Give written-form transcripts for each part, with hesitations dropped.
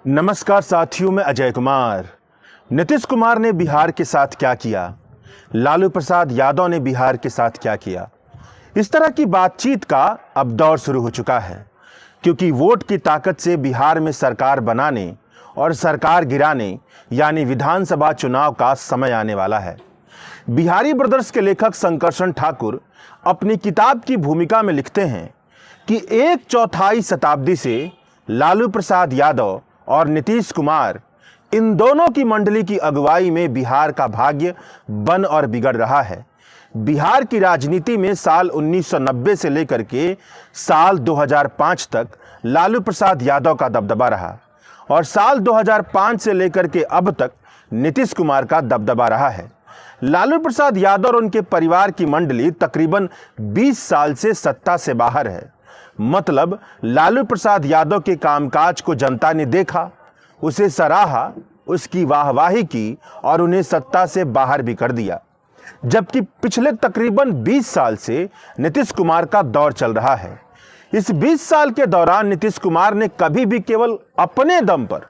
नमस्कार साथियों, मैं अजय कुमार। नीतीश कुमार ने बिहार के साथ क्या किया, लालू प्रसाद यादव ने बिहार के साथ क्या किया, इस तरह की बातचीत का अब दौर शुरू हो चुका है, क्योंकि वोट की ताकत से बिहार में सरकार बनाने और सरकार गिराने यानी विधानसभा चुनाव का समय आने वाला है। बिहारी ब्रदर्स के लेखक संकर्षण ठाकुर अपनी किताब की भूमिका में लिखते हैं कि 1/4 शताब्दी से लालू प्रसाद यादव और नीतीश कुमार, इन दोनों की मंडली की अगुवाई में बिहार का भाग्य बन और बिगड़ रहा है। बिहार की राजनीति में साल 1990 से लेकर के साल 2005 तक लालू प्रसाद यादव का दबदबा रहा और साल 2005 से लेकर के अब तक नीतीश कुमार का दबदबा रहा है। लालू प्रसाद यादव और उनके परिवार की मंडली तकरीबन 20 साल से सत्ता से बाहर है। मतलब लालू प्रसाद यादव के कामकाज को जनता ने देखा, उसे सराहा, उसकी वाहवाही की और उन्हें सत्ता से बाहर भी कर दिया। जबकि पिछले तकरीबन 20 साल से नीतीश कुमार का दौर चल रहा है। इस 20 साल के दौरान नीतीश कुमार ने कभी भी केवल अपने दम पर,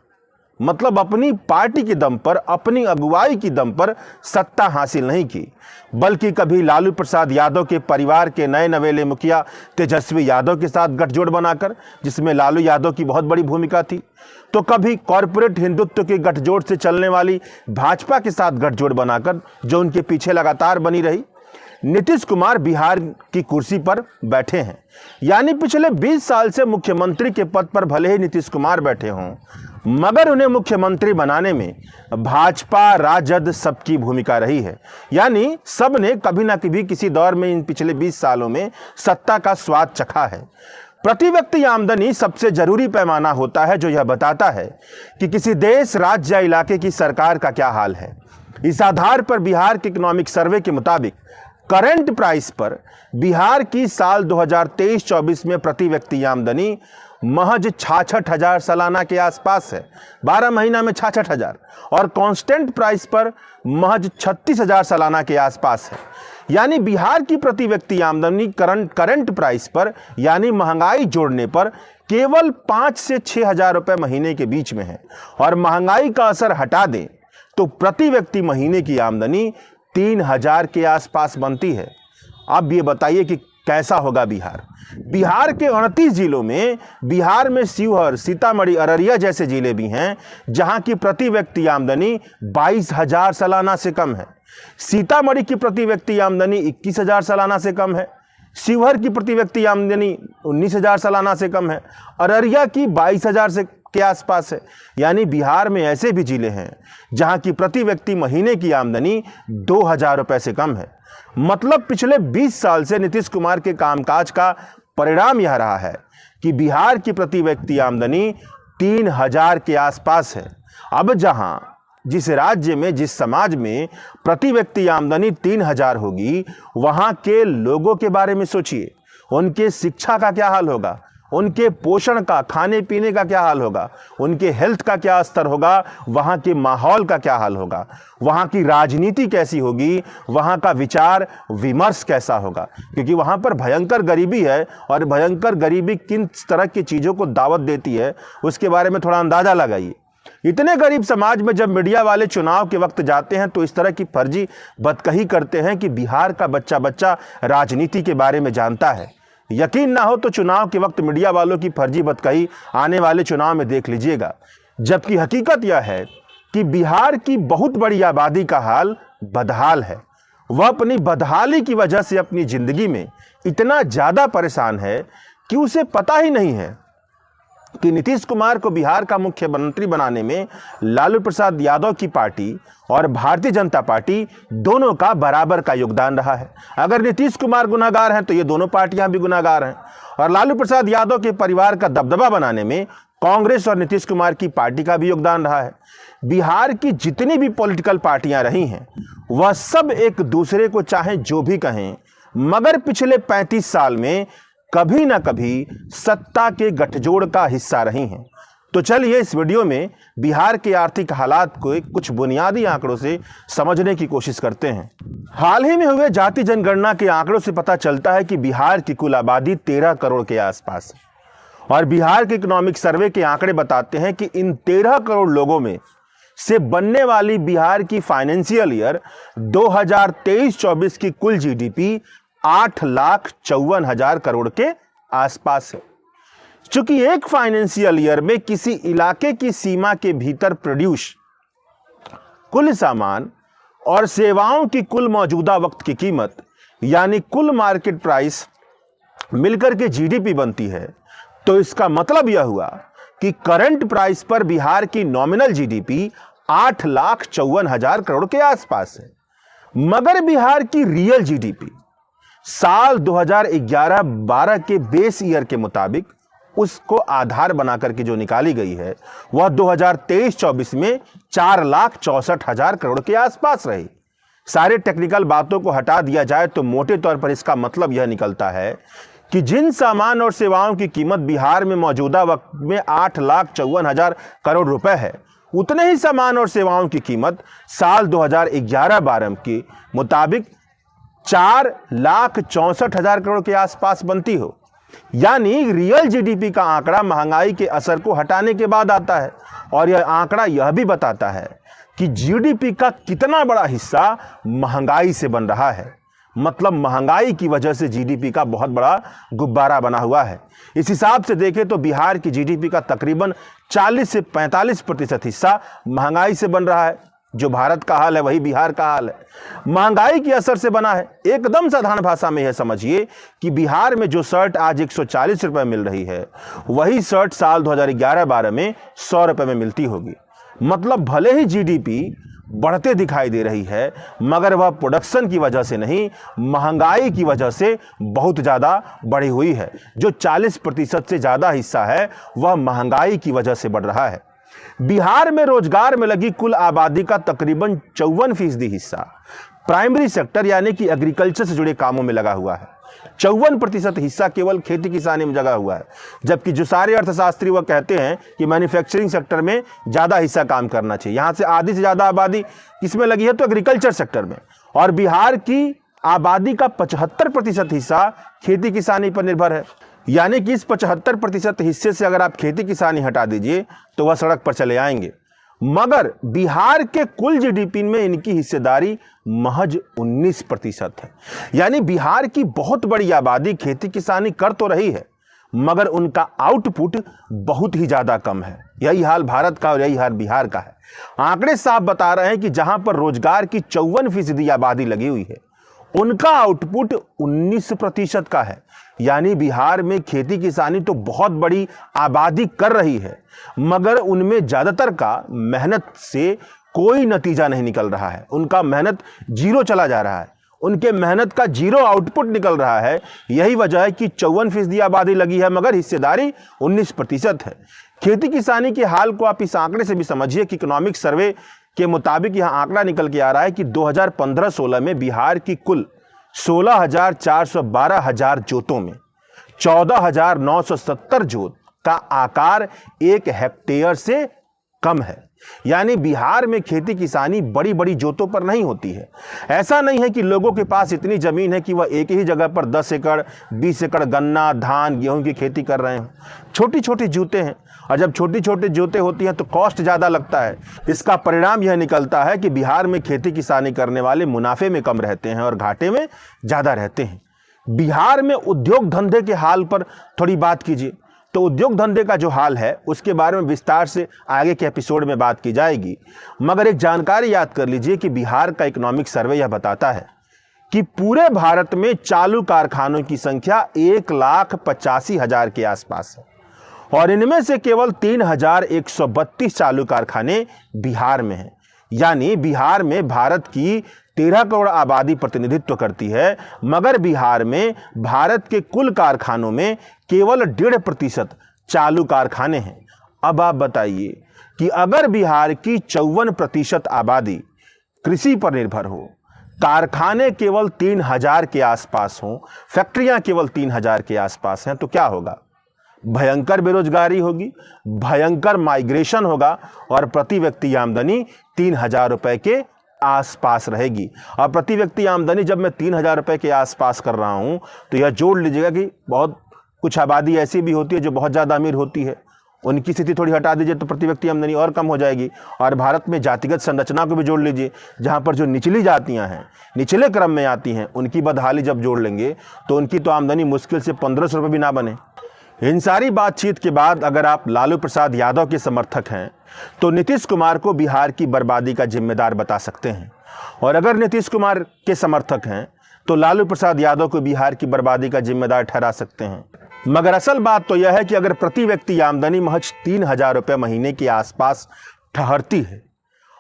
मतलब अपनी पार्टी के दम पर, अपनी अगुवाई की दम पर सत्ता हासिल नहीं की, बल्कि कभी लालू प्रसाद यादव के परिवार के नए नवेले मुखिया तेजस्वी यादव के साथ गठजोड़ बनाकर, जिसमें लालू यादव की बहुत बड़ी भूमिका थी, तो कभी कॉरपोरेट हिंदुत्व के गठजोड़ से चलने वाली भाजपा के साथ गठजोड़ बनाकर, जो उनके पीछे लगातार बनी रही। नीतीश कुमार बिहार की कुर्सी पर बैठे हैं, यानी पिछले 20 साल से मुख्यमंत्री के पद पर भले ही नीतीश कुमार बैठे हों, मगर उन्हें मुख्यमंत्री बनाने में भाजपा राजद सबकी भूमिका रही है। यानी सब ने कभी ना कभी किसी दौर में इन पिछले 20 सालों में सत्ता का स्वाद चखा है। प्रति व्यक्ति आमदनी सबसे जरूरी पैमाना होता है, जो यह बताता है कि किसी देश, राज्य या इलाके की सरकार का क्या हाल है। इस आधार पर बिहार के इकोनॉमिक सर्वे के मुताबिक करंट प्राइस पर बिहार की साल 2023-24 में प्रति व्यक्ति आमदनी महज 66,000 सालाना के आसपास है। 12 महीना में 66,000 और कांस्टेंट प्राइस पर महज 36,000 सालाना के आसपास है। यानी बिहार की प्रति व्यक्ति आमदनी करंट प्राइस पर, यानी महंगाई जोड़ने पर, केवल 5 से 6,000 रुपये महीने के बीच में है। और महंगाई का असर हटा दें तो प्रति व्यक्ति महीने की आमदनी 3,000 के आसपास बनती है। अब ये बताइए कि कैसा होगा बिहार। बिहार के 29 जिलों में, बिहार में शिवहर, सीतामढ़ी, अररिया जैसे जिले भी हैं, जहां की प्रति व्यक्ति आमदनी 22,000 सालाना से कम है। सीतामढ़ी की प्रति व्यक्ति आमदनी 21,000 सालाना से कम है। शिवहर की प्रति व्यक्ति आमदनी 19,000 सालाना से कम है। अररिया की 22,000 से के आसपास है। यानी बिहार में ऐसे भी जिले हैं जहां की प्रति व्यक्ति महीने की आमदनी 2,000 रुपए से कम है। मतलब पिछले 20 साल से नीतीश कुमार के कामकाज का परिणाम यह रहा है कि बिहार की प्रति व्यक्ति आमदनी 3,000 के आसपास है। अब जहां जिस राज्य में, जिस समाज में प्रति व्यक्ति आमदनी 3,000 होगी, वहां के लोगों के बारे में सोचिए। उनके शिक्षा का क्या हाल होगा, उनके पोषण का, खाने पीने का क्या हाल होगा, उनके हेल्थ का क्या स्तर होगा, वहाँ के माहौल का क्या हाल होगा, वहाँ की राजनीति कैसी होगी, वहाँ का विचार विमर्श कैसा होगा। क्योंकि वहाँ पर भयंकर गरीबी है और भयंकर गरीबी किन तरह की चीज़ों को दावत देती है, उसके बारे में थोड़ा अंदाज़ा लगाइए। इतने गरीब समाज में जब मीडिया वाले चुनाव के वक्त जाते हैं तो इस तरह की फर्जी बदकही करते हैं कि बिहार का बच्चा बच्चा राजनीति के बारे में जानता है। यकीन ना हो तो चुनाव के वक्त मीडिया वालों की फर्जी बदकही आने वाले चुनाव में देख लीजिएगा। जबकि हकीकत यह है कि बिहार की बहुत बड़ी आबादी का हाल बदहाल है। वह अपनी बदहाली की वजह से अपनी जिंदगी में इतना ज़्यादा परेशान है कि उसे पता ही नहीं है कि नीतीश कुमार को बिहार का मुख्यमंत्री बनाने में लालू प्रसाद यादव की पार्टी और भारतीय जनता पार्टी दोनों का बराबर का योगदान रहा है। अगर नीतीश कुमार गुनाहगार हैं तो ये दोनों पार्टियां भी गुनाहगार हैं। और लालू प्रसाद यादव के परिवार का दबदबा बनाने में कांग्रेस और नीतीश कुमार की पार्टी का भी योगदान रहा है। बिहार की जितनी भी पॉलिटिकल पार्टियां रही हैं, वह सब एक दूसरे को चाहे जो भी कहें, मगर पिछले 35 साल में कभी ना कभी सत्ता के गठजोड़ का हिस्सा रही हैं। तो चलिए इस वीडियो में बिहार के आर्थिक हालात को कुछ बुनियादी आंकड़ों से समझने की कोशिश करते हैं। हाल ही में हुए जाति जनगणना के आंकड़ों से पता चलता है कि बिहार की कुल आबादी 13 करोड़ के आसपास है और बिहार के इकोनॉमिक सर्वे के आंकड़े बताते हैं कि इन 13 करोड़ लोगों में से बनने वाली बिहार की फाइनेंशियल ईयर 2023-24 की कुल जीडीपी 8,54,000 करोड़ के आसपास है। चूंकि एक फाइनेंशियल ईयर में किसी इलाके की सीमा के भीतर प्रोड्यूस कुल सामान और सेवाओं की कुल मौजूदा वक्त की कीमत यानी कुल मार्केट प्राइस मिलकर के जीडीपी बनती है, तो इसका मतलब यह हुआ कि करंट प्राइस पर बिहार की नॉमिनल जीडीपी 8,54,000 करोड़ के आसपास है। मगर बिहार की रियल जीडीपी साल 2011-12 के बेस ईयर के मुताबिक उसको आधार बनाकर के जो निकाली गई है वह 2023-24 में 4,64,000 करोड़ के आसपास रही। सारे टेक्निकल बातों को हटा दिया जाए तो मोटे तौर पर इसका मतलब यह निकलता है कि जिन सामान और सेवाओं की कीमत बिहार में मौजूदा वक्त में 8,54,000 करोड़ रुपए है, उतने ही सामान और सेवाओं की कीमत साल 2011-12 के मुताबिक 4,64,000 करोड़ के आसपास बनती हो। यानी रियल जीडीपी का आंकड़ा महंगाई के असर को हटाने के बाद आता है और यह आंकड़ा यह भी बताता है कि जीडीपी का कितना बड़ा हिस्सा महंगाई से बन रहा है। मतलब महंगाई की वजह से जीडीपी का बहुत बड़ा गुब्बारा बना हुआ है। इस हिसाब से देखें तो बिहार की जीडीपी का तकरीबन 40 से 45% हिस्सा महंगाई से बन रहा है। जो भारत का हाल है वही बिहार का हाल है, महंगाई के असर से बना है। एकदम साधारण भाषा में यह समझिए कि बिहार में जो शर्ट आज 140 रुपए मिल रही है वही शर्ट साल 2011-12 में 100 रुपए में मिलती होगी। मतलब भले ही जीडीपी बढ़ते दिखाई दे रही है मगर वह प्रोडक्शन की वजह से नहीं, महंगाई की वजह से बहुत ज़्यादा बढ़ी हुई है। जो 40% से ज़्यादा हिस्सा है वह महंगाई की वजह से बढ़ रहा है। बिहार में रोजगार में लगी कुल आबादी का तकरीबन 54% हिस्सा प्राइमरी सेक्टर यानी कि एग्रीकल्चर से जुड़े कामों में लगा हुआ है। 54% हिस्सा केवल खेती किसानी में लगा हुआ है, जबकि जो सारे अर्थशास्त्री वह कहते हैं कि मैन्युफैक्चरिंग सेक्टर में ज़्यादा हिस्सा काम करना चाहिए। यहाँ से आधी से ज़्यादा आबादी किसमें लगी है तो एग्रीकल्चर सेक्टर में। और बिहार की आबादी का 75% हिस्सा खेती किसानी पर निर्भर है। यानी कि इस 75% हिस्से से अगर आप खेती किसानी हटा दीजिए तो वह सड़क पर चले आएंगे। मगर बिहार के कुल जीडीपी में इनकी हिस्सेदारी महज 19% है। यानी बिहार की बहुत बड़ी आबादी खेती किसानी कर तो रही है मगर उनका आउटपुट बहुत ही ज्यादा कम है। यही हाल भारत का और यही हाल बिहार का है। आंकड़े साफ बता रहे हैं कि जहां पर रोजगार की 54% आबादी लगी हुई है उनका आउटपुट 19% का है। यानी बिहार में खेती किसानी तो बहुत बड़ी आबादी कर रही है मगर उनमें ज्यादातर का मेहनत से कोई नतीजा नहीं निकल रहा है। उनका मेहनत जीरो चला जा रहा है, उनके मेहनत का जीरो आउटपुट निकल रहा है। यही वजह है कि 54% आबादी लगी है मगर हिस्सेदारी 19% है। खेती किसानी के हाल को आप इस आंकड़े से भी समझिए कि इकोनॉमिक सर्वे के मुताबिक यह आंकड़ा निकल के आ रहा है कि 2015-16 में बिहार की कुल 16,412 जोतों में 14,970 जोत का आकार 1 हेक्टेयर से कम है। यानी बिहार में खेती किसानी बड़ी बड़ी जोतों पर नहीं होती है। ऐसा नहीं है कि लोगों के पास इतनी जमीन है कि वह एक ही जगह पर 10 एकड़ 20 एकड़ गन्ना धान गेहूं की खेती कर रहे हैं। छोटी छोटी जोतें हैं और जब छोटी छोटी जोतें होती हैं तो कॉस्ट ज़्यादा लगता है। इसका परिणाम यह निकलता है कि बिहार में खेती किसानी करने वाले मुनाफे में कम रहते हैं और घाटे में ज़्यादा रहते हैं। बिहार में उद्योग धंधे के हाल पर थोड़ी बात कीजिए तो उद्योग धंधे का जो हाल है उसके बारे में विस्तार से आगे के एपिसोड में बात की जाएगी। मगर एक जानकारी याद कर लीजिए कि बिहार का इकोनॉमिक सर्वे यह बताता है कि पूरे भारत में चालू कारखानों की संख्या 1,85,000 के आसपास है और इनमें से केवल 3,132 चालू कारखाने बिहार में हैं। यानी बिहार में भारत की 13 करोड़ आबादी प्रतिनिधित्व करती है मगर बिहार में भारत के कुल कारखानों में केवल 1.5% चालू कारखाने हैं। अब आप बताइए कि अगर बिहार की 54% आबादी कृषि पर निर्भर हो, कारखाने केवल 3,000 के आसपास हों, फैक्ट्रियां केवल 3,000 के आसपास हैं तो क्या होगा? भयंकर बेरोजगारी होगी, भयंकर माइग्रेशन होगा और प्रति व्यक्ति आमदनी 3,000 रुपए के आसपास रहेगी। और प्रति व्यक्ति आमदनी जब मैं 3,000 रुपए के आसपास कर रहा हूं तो यह जोड़ लीजिएगा कि बहुत कुछ आबादी ऐसी भी होती है जो बहुत ज़्यादा अमीर होती है, उनकी स्थिति थोड़ी हटा दीजिए तो प्रति व्यक्ति आमदनी और कम हो जाएगी। और भारत में जातिगत संरचना को भी जोड़ लीजिए, जहाँ पर जो निचली जातियाँ हैं, निचले क्रम में आती हैं, उनकी बदहाली जब जोड़ लेंगे तो उनकी तो आमदनी मुश्किल से 1500 रुपये भी ना बने। इन सारी बातचीत के बाद अगर आप लालू प्रसाद यादव के समर्थक हैं तो नीतीश कुमार को बिहार की बर्बादी का जिम्मेदार बता सकते हैं, और अगर नीतीश कुमार के समर्थक हैं तो लालू प्रसाद यादव को बिहार की बर्बादी का जिम्मेदार ठहरा सकते हैं। मगर असल बात तो यह है कि अगर प्रति व्यक्ति आमदनी महज 3000 रुपये महीने के आसपास ठहरती है,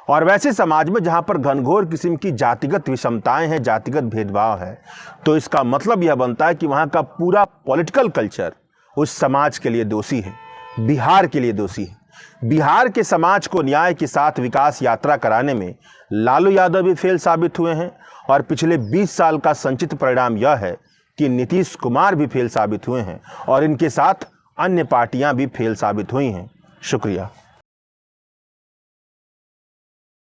और वैसे समाज में जहां पर घनघोर किस्म की जातिगत विषमताएं हैं, जातिगत भेदभाव है, तो इसका मतलब यह बनता है कि वहां का पूरा पॉलिटिकल कल्चर उस समाज के लिए दोषी है, बिहार के लिए दोषी है। बिहार के समाज को न्याय के साथ विकास यात्रा कराने में लालू यादव भी फेल साबित हुए हैं, और पिछले 20 साल का संचित परिणाम यह है कि नीतीश कुमार भी फेल साबित हुए हैं और इनके साथ अन्य पार्टियां भी फेल साबित हुई हैं। शुक्रिया।